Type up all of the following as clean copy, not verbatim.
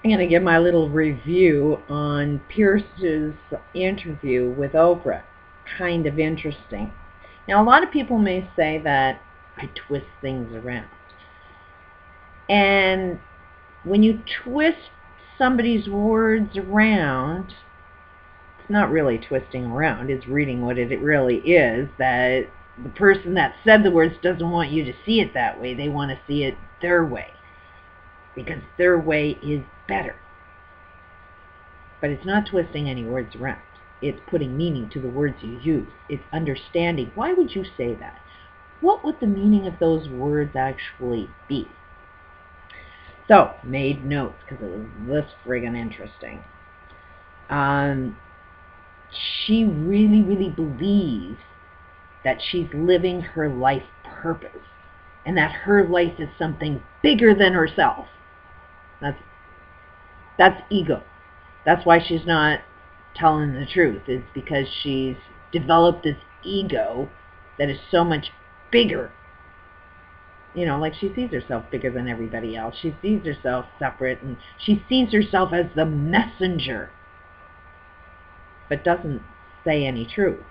I'm going to give my little review on Pierce's interview with Oprah. Kind of interesting. Now, a lot of people may say that I twist things around. And when you twist somebody's words around, it's not really twisting around. It's reading what it really is, that the person that said the words doesn't want you to see it that way. They want to see it their way, because their way is better. But it's not twisting any words around. It's putting meaning to the words you use. It's understanding, why would you say that? What would the meaning of those words actually be? So, made notes, because it was this friggin' interesting. She really, really believes that she's living her life purpose, and that her life is something bigger than herself. That's ego. That's why she's not telling the truth, is because she's developed this ego that is so much bigger. You know, like she sees herself bigger than everybody else. She sees herself separate, and she sees herself as the messenger, but doesn't say any truth.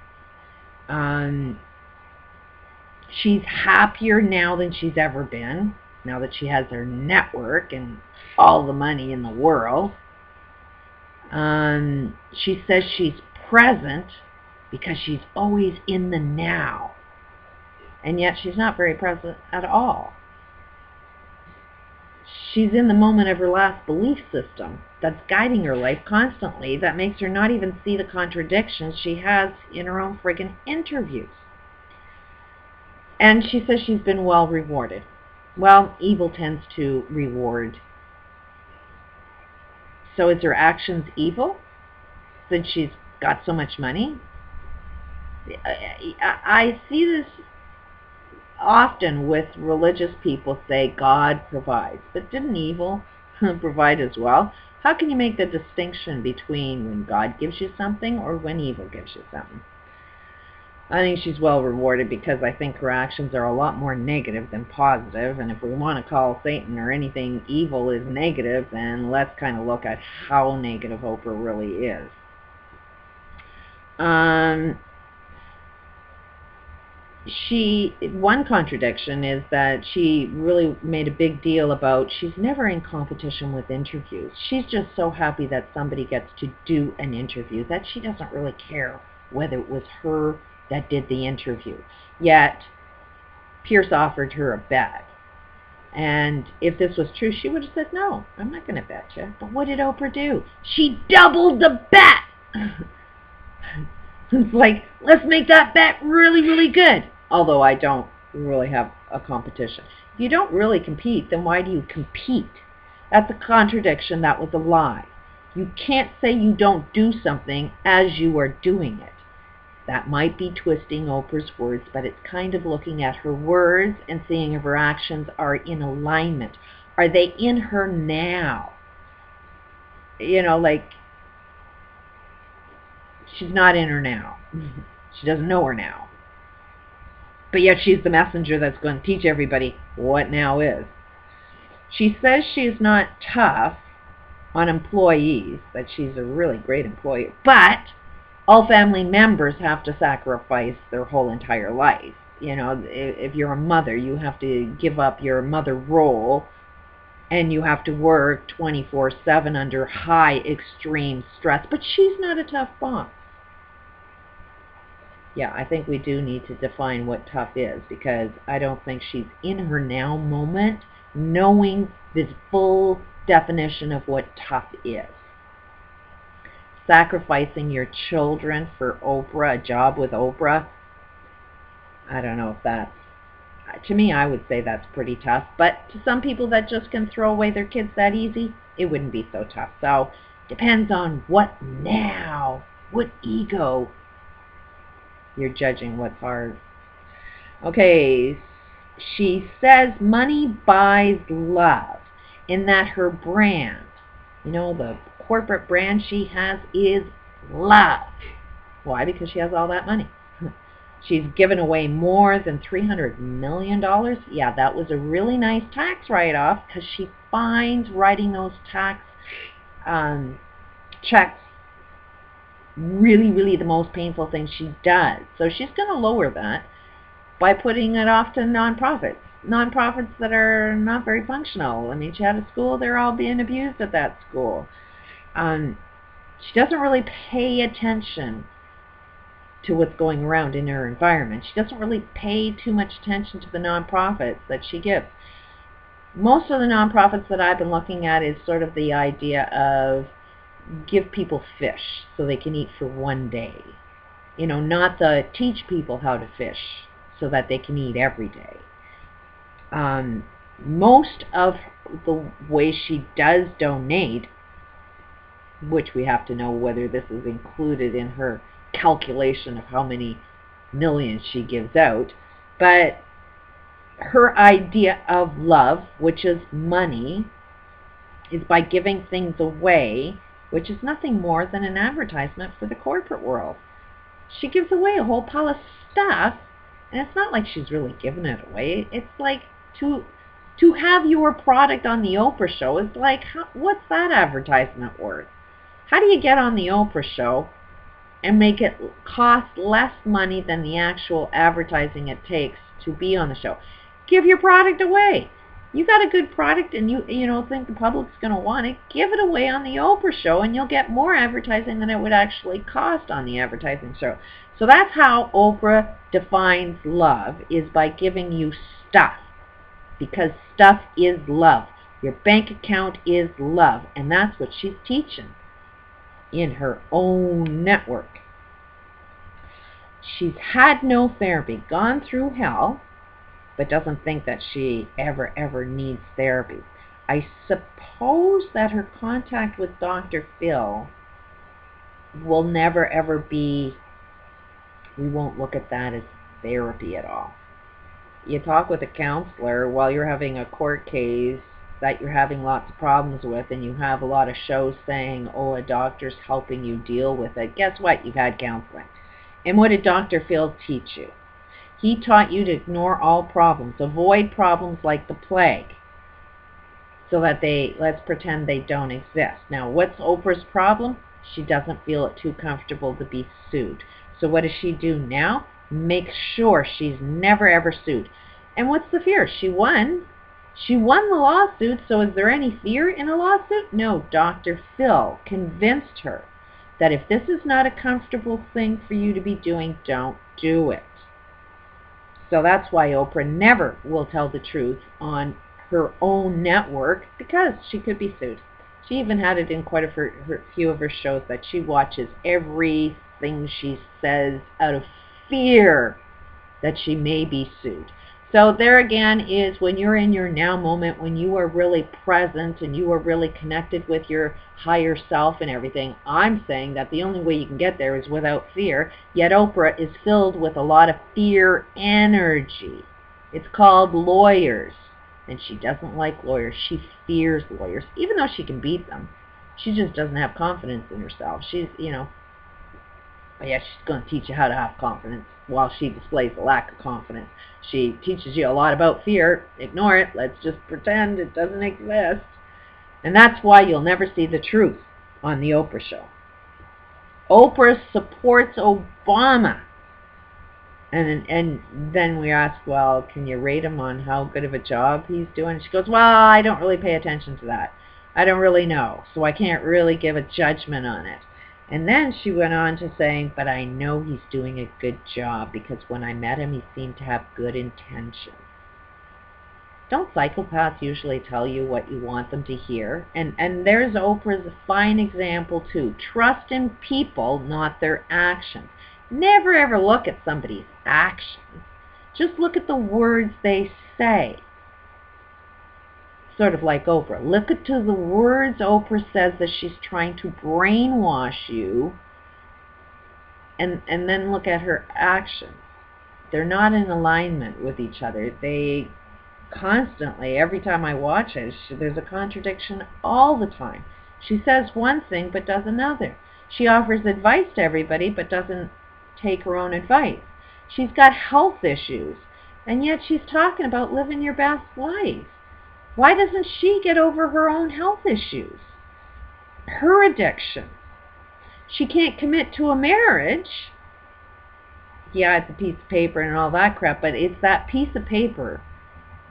She's happier now than she's ever been, now that she has her network and all the money in the world. She says she's present because she's always in the now. And yet she's not very present at all. She's in the moment of her last belief system that's guiding her life constantly, that makes her not even see the contradictions she has in her own friggin' interviews. And she says she's been well rewarded. Well, evil tends to reward. So is her actions evil since she's got so much money? I see this often with religious people say God provides, but didn't evil provide as well? How can you make the distinction between when God gives you something or when evil gives you something? I think she's well rewarded, because I think her actions are a lot more negative than positive, and if we want to call Satan or anything evil is negative, then let's kind of look at how negative Oprah really is. One contradiction is that she really made a big deal about she's never in competition with interviews. She's just so happy that somebody gets to do an interview that she doesn't really care whether it was her that did the interview. Yet, Piers offered her a bet. And if this was true, she would have said, no, I'm not going to bet you. But what did Oprah do? She doubled the bet! It's like, let's make that bet really, really good. Although I don't really have a competition. If you don't really compete, then why do you compete? That's a contradiction. That was a lie. You can't say you don't do something as you are doing it. That might be twisting Oprah's words, but it's kind of looking at her words and seeing if her actions are in alignment. Are they in her now? You know, like, she's not in her now. She doesn't know her now. But yet she's the messenger that's going to teach everybody what now is. She says she's not tough on employees, that she's a really great employee, but all family members have to sacrifice their whole entire life. You know, if you're a mother, you have to give up your mother role, and you have to work 24/7 under high extreme stress. But she's not a tough boss. Yeah, I think we do need to define what tough is, because I don't think she's in her now moment knowing this full definition of what tough is. Sacrificing your children for Oprah, a job with Oprah, I don't know if that's, to me, I would say that's pretty tough. But to some people that just can throw away their kids that easy, it wouldn't be so tough. So, depends on what now, what ego you're judging what's hard. Okay, she says money buys love, in that her brand, you know, the corporate brand she has is love. Why? Because she has all that money. She's given away more than $300 million. Yeah, that was a really nice tax write-off, because she finds writing those tax checks really, really the most painful things she does. So she's going to lower that by putting it off to nonprofits. Nonprofits that are not very functional. I mean, she had a school, they're all being abused at that school. She doesn't really pay attention to what's going around in her environment. She doesn't really pay too much attention to the nonprofits that she gives. Most of the nonprofits that I've been looking at is sort of the idea of give people fish so they can eat for one day. You know, not the teach people how to fish so that they can eat every day. Most of the ways she does donate, which we have to know whether this is included in her calculation of how many millions she gives out, but her idea of love, which is money, is by giving things away, which is nothing more than an advertisement for the corporate world. She gives away a whole pile of stuff, and it's not like she's really giving it away. It's like to have your product on the Oprah show is like, what's that advertisement worth? How do you get on the Oprah show and make it cost less money than the actual advertising it takes to be on the show? Give your product away. You got a good product and you know think the public's going to want it, give it away on the Oprah show and you'll get more advertising than it would actually cost on the advertising show. So that's how Oprah defines love, is by giving you stuff. Because stuff is love. Your bank account is love. And that's what she's teaching in her own network. She's had no therapy, gone through hell, but doesn't think that she ever needs therapy. I suppose that her contact with Dr. Phil will never ever be, we won't look at that as therapy at all. You talk with a counselor while you're having a court case that you're having lots of problems with, and you have a lot of shows saying, oh, a doctor's helping you deal with it. Guess what? You've had counseling. And what did Dr. Phil teach you? He taught you to ignore all problems, avoid problems like the plague, so that let's pretend they don't exist. Now, what's Oprah's problem? She doesn't feel it too comfortable to be sued. So what does she do now? Make sure she's never ever sued. And what's the fear? She won. She won the lawsuit, so is there any fear in a lawsuit? No, Dr. Phil convinced her that if this is not a comfortable thing for you to be doing, don't do it. So that's why Oprah never will tell the truth on her own network, because she could be sued. She even had it in quite a few of her shows that she watches everything she says out of fear that she may be sued. So there again is when you're in your now moment, when you are really present and you are really connected with your higher self and everything. I'm saying that the only way you can get there is without fear, yet Oprah is filled with a lot of fear energy. It's called lawyers, and she doesn't like lawyers. She fears lawyers, even though she can beat them. She just doesn't have confidence in herself. She's, she's going to teach you how to have confidence while she displays a lack of confidence. She teaches you a lot about fear. Ignore it. Let's just pretend it doesn't exist. And that's why you'll never see the truth on the Oprah show. Oprah supports Obama. And then we ask, well, can you rate him on how good of a job he's doing? She goes, well, I don't really pay attention to that. I don't really know, so I can't really give a judgment on it. And then she went on to saying, but I know he's doing a good job because when I met him, he seemed to have good intentions. Don't psychopaths usually tell you what you want them to hear? And there's Oprah's fine example too. Trust in people, not their actions. Never ever look at somebody's actions. Just look at the words they say. Sort of like Oprah. Look at the words Oprah says that she's trying to brainwash you, and then look at her actions. They're not in alignment with each other. They constantly, every time I watch it, there's a contradiction all the time. She says one thing but does another. She offers advice to everybody but doesn't take her own advice. She's got health issues, and yet she's talking about living your best life. Why doesn't she get over her own health issues? her addictions. She can't commit to a marriage. Yeah, it's a piece of paper and all that crap, but it's that piece of paper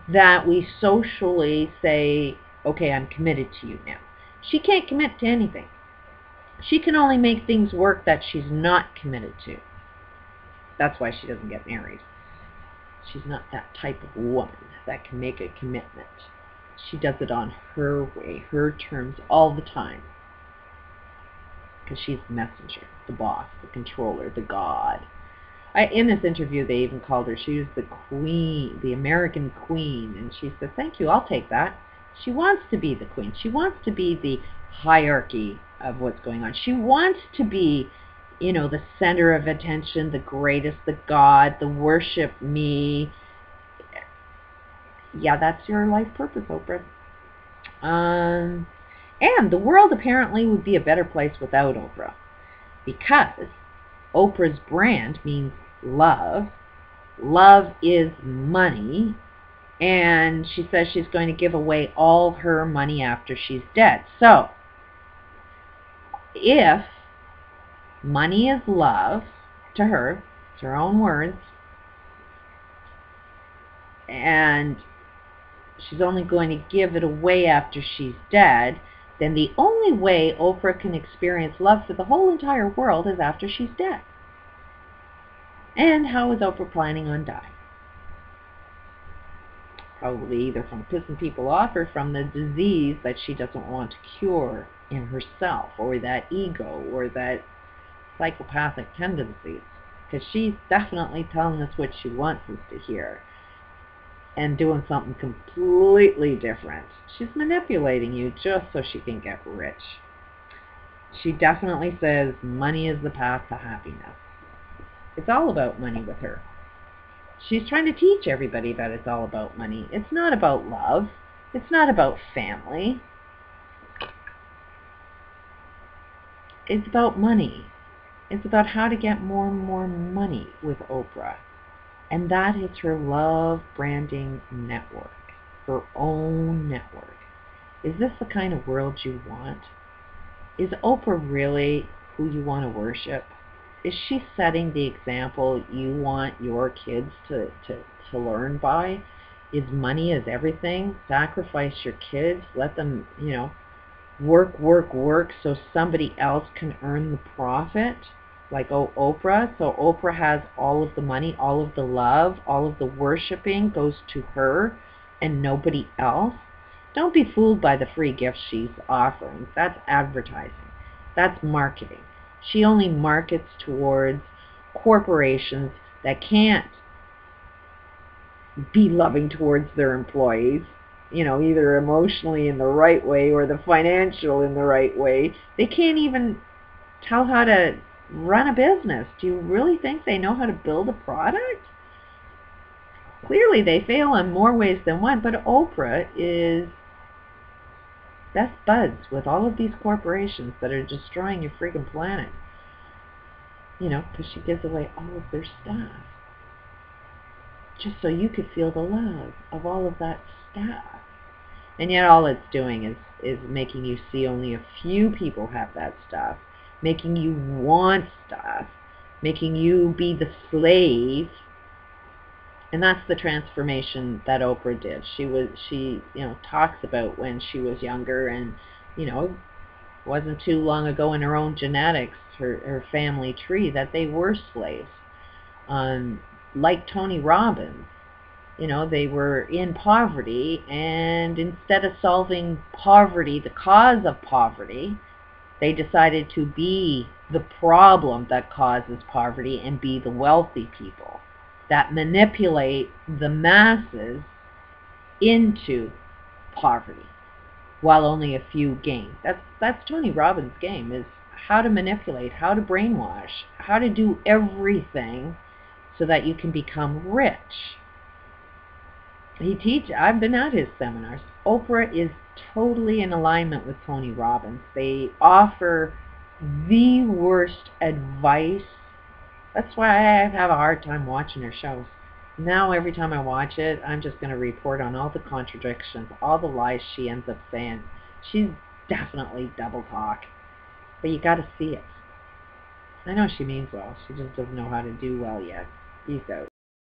that we socially say, okay, I'm committed to you now. She can't commit to anything. She can only make things work that she's not committed to. That's why she doesn't get married. She's not that type of woman that can make a commitment. She does it on her way, her terms, all the time. Because she's the messenger, the boss, the controller, the god. In this interview, they even called her, she was the queen, the American queen. And she said, thank you, I'll take that. She wants to be the queen. She wants to be the hierarchy of what's going on. She wants to be, you know, the center of attention, the greatest, the god, the worship me. Yeah, that's your life purpose, Oprah. And the world apparently would be a better place without Oprah, because Oprah's brand means love. Love is money. And she says she's going to give away all her money after she's dead. So, if money is love to her, it's her own words, and she's only going to give it away after she's dead, then the only way Oprah can experience love for the whole entire world is after she's dead. And how is Oprah planning on dying? Probably either from pissing people off or from the disease that she doesn't want to cure in herself, or that ego, or that psychopathic tendencies. Because she's definitely telling us what she wants us to hear and doing something completely different. She's manipulating you just so she can get rich. She definitely says money is the path to happiness. It's all about money with her. She's trying to teach everybody that it's all about money. It's not about love. It's not about family. It's about money. It's about how to get more and more money with Oprah. And that is her love branding network, her own network. Is this the kind of world you want? Is Oprah really who you want to worship? Is she setting the example you want your kids to learn by? Is money is everything? Sacrifice your kids, let them, work so somebody else can earn the profit? Like Oprah. So Oprah has all of the money, all of the love, all of the worshiping goes to her and nobody else. Don't be fooled by the free gifts she's offering. That's advertising. That's marketing. She only markets towards corporations that can't be loving towards their employees, either emotionally in the right way or the financial in the right way. They can't even tell how to run a business. Do you really think they know how to build a product? Clearly they fail in more ways than one, but Oprah is best buds with all of these corporations that are destroying your freaking planet. Because she gives away all of their stuff. Just so you could feel the love of all of that stuff. And yet all it's doing is making you see only a few people have that stuff. Making you want stuff. Making you be the slave. And that's the transformation that Oprah did. She talks about when she was younger, and wasn't too long ago in her own genetics, her family tree, that they were slaves. Like Tony Robbins, they were in poverty, and instead of solving poverty, the cause of poverty, they decided to be the problem that causes poverty and be the wealthy people that manipulate the masses into poverty while only a few gain. That's Tony Robbins' game, is how to manipulate, how to brainwash, how to do everything so that you can become rich. I've been at his seminars. Oprah is totally in alignment with Tony Robbins. They offer the worst advice. That's why I have a hard time watching her shows. Now every time I watch it, I'm just going to report on all the contradictions, all the lies she ends up saying. She's definitely double talk. But you got to see it. I know she means well. She just doesn't know how to do well yet. Peace out.